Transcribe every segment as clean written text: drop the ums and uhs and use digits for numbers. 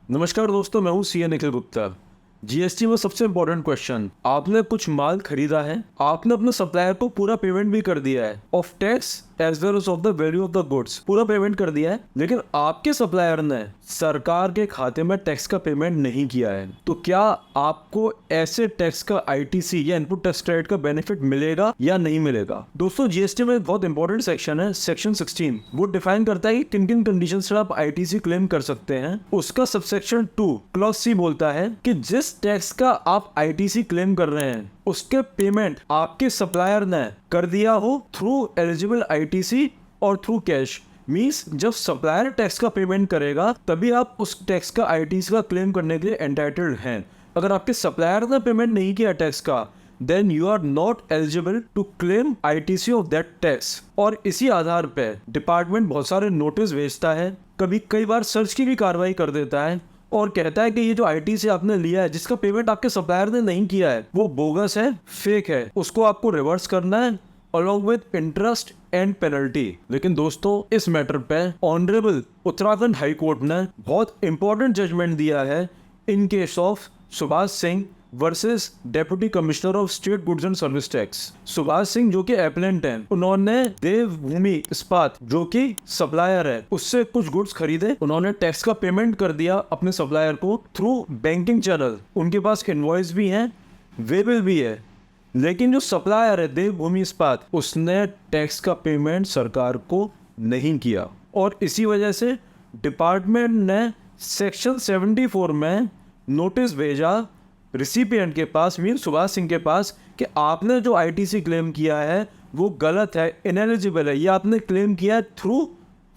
नमस्कार दोस्तों, मैं हूं सीए निखिल गुप्ता। जीएसटी में सबसे इंपॉर्टेंट क्वेश्चन, आपने कुछ माल खरीदा है, आपने अपने सप्लायर को पूरा पेमेंट भी कर दिया है of tax as well as of the value of the goods, पूरा पेमेंट कर दिया है, लेकिन आपके सप्लायर ने सरकार के खाते में टैक्स का पेमेंट नहीं किया है। तो क्या आपको ऐसे टैक्स का आईटीसी या इनपुट टैक्स क्रेडिट का बेनिफिट मिलेगा या नहीं मिलेगा? दोस्तों, जीएसटी में बहुत इंपॉर्टेंट सेक्शन है, सेक्शन 16। वो डिफाइन करता है कि किन किन कंडीशन से आप आईटीसी क्लेम कर सकते हैं। उसका सबसेक्शन 2 क्लॉज सी बोलता है कि जिस टैक्स का आप आईटीसी क्लेम कर रहे हैं उसके पेमेंट आपके सप्लायर ने कर दिया हो थ्रू एलिजिबल आईटीसी और थ्रू कैश। मींस जब सप्लायर टैक्स का पेमेंट करेगा तभी आप उस टैक्स का आईटीसी का क्लेम करने के लिए एंटाइटल्ड हैं। अगर आपके सप्लायर ने पेमेंट नहीं किया टैक्स का, then you are not eligible to claim ITC of that tax। और इसी आधार पे डिपार्टमेंट बहुत सारे नोटिस भेजता है, कई बार सर्च की भी कार्रवाई कर देता है और कहता है कि ये जो आईटीसी आपने लिया है जिसका पेमेंट आपके सप्लायर ने नहीं किया है वो बोगस है, फेक है, उसको आपको रिवर्स करना है along with interest and penalty. लेकिन दोस्तों, इस मैटर पे ऑनरेबल उत्तराखंड हाई कोर्ट ने बहुत इंपॉर्टेंट जजमेंट दिया है इन case of Subhash Singh versus deputy commissioner of state goods and service tax. Subhash Singh जो कि एप्लेंट हैं, उन्होंने देवभूमि इस्पात जो कि सप्लायर है उससे कुछ गुड्स खरीदे, उन्होंने टैक्स का पेमेंट कर दिया अपने सप्लायर को थ्रू बैंकिंग चैनल, उनके पास इनवॉइस भी है, वेबल भी है, लेकिन जो सप्लायर है देवभूमि इस्पात उसने टैक्स का पेमेंट सरकार को नहीं किया। और इसी वजह से डिपार्टमेंट ने सेक्शन 74 में नोटिस भेजा रिसिपिएंट के पास, मीन सुभाष सिंह के पास, कि आपने जो आईटीसी क्लेम किया है वो गलत है, इनएलिजिबल है, ये आपने क्लेम किया है थ्रू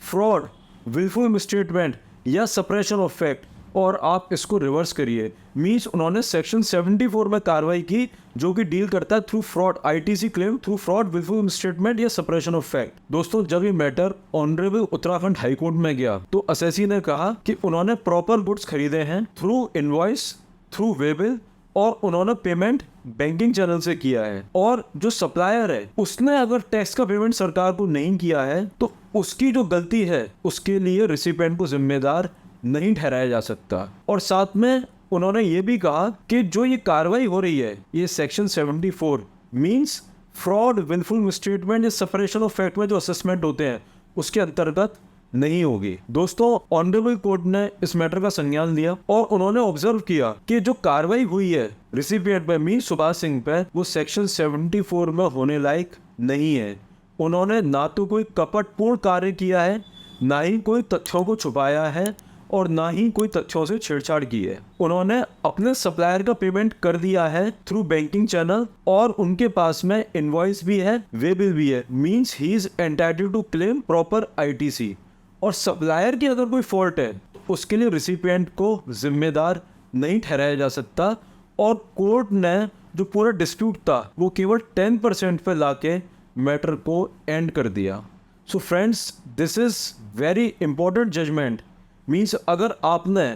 फ्रॉड, विलफुल मिसस्टेटमेंट या सप्रेशन ऑफ फैक्ट, और आप इसको रिवर्स करिए। मीन्स उन्होंने सेक्शन 74 में कार्रवाई की जो कि डील करता है through fraud, ITC claim through fraud, wilful misstatement या सप्रेशन ऑफ फैक्ट। दोस्तों, जब ये matter honourable Uttarakhand high court में गया तो असेसी ने कहा कि उन्होंने प्रॉपर गुड्स खरीदे हैं थ्रू इनवॉइस, थ्रू वेबल, और उन्होंने पेमेंट बैंकिंग चैनल से किया है, और जो सप्लायर है उसने अगर टैक्स का पेमेंट सरकार को नहीं किया है तो उसकी जो गलती है उसके लिए रिसिपिएंट को जिम्मेदार नहीं ठहराया जा सकता। और साथ में उन्होंने ये भी कहा कि जो ये कार्रवाई हो रही है ये section 74 means fraud, wilful misstatement या सेपरेशन ऑफ फैक्ट में जो असेसमेंट होते हैं उसके अंतर्गत नहीं होगी। दोस्तों, ऑनरेबल कोर्ट ने इस मैटर का संज्ञान लिया और उन्होंने ऑब्जर्व किया कि जो कार्रवाई हुई है रिसिपिएंट पे, मीन सुभाष सिंह पे, वो सेक्शन 74 में होने लायक नहीं है। उन्होंने ना तो कोई कपटपूर्ण कार्य किया है, ना ही कोई तथ्यों को छुपाया है, और ना ही कोई तथ्यों से छेड़छाड़ की है। उन्होंने अपने सप्लायर का पेमेंट कर दिया है थ्रू बैंकिंग चैनल, और उनके पास में इनवॉइस भी है, वेबिल भी है, means he is entitled to claim proper ITC. और सप्लायर की अगर कोई फॉल्ट है उसके लिए रिसिपिएंट को जिम्मेदार नहीं ठहराया जा सकता, और कोर्ट ने जो पूरा डिस्प्यूट था वो केवल 10% पे लाके मैटर को एंड कर दिया। So friends, this is very important judgement. Means अगर आपने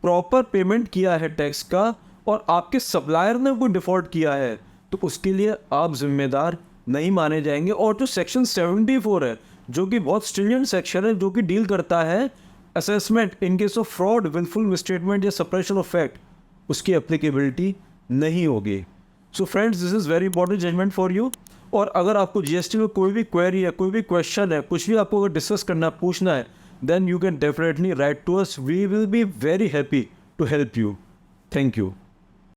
प्रॉपर पेमेंट किया है टैक्स का और आपके सप्लायर ने कोई डिफ़ॉल्ट किया है तो उसके लिए आप जिम्मेदार नहीं माने जाएंगे। और जो सेक्शन 74 है जो कि बहुत स्ट्रिंजेंट सेक्शन है, जो कि डील करता है assessment in case of fraud, wilful misstatement या सप्रेशन ऑफ फैक्ट, उसकी एप्लीकेबिलिटी नहीं होगी। So friends, this is very important judgement for you. और अगर आपको जीएसटी में कोई भी क्वेरी है, कोई भी क्वेश्चन है, कुछ भी आपको अगर डिस्कस करना, पूछना है, then you can definitely write to us. We will be very happy to help you. Thank you.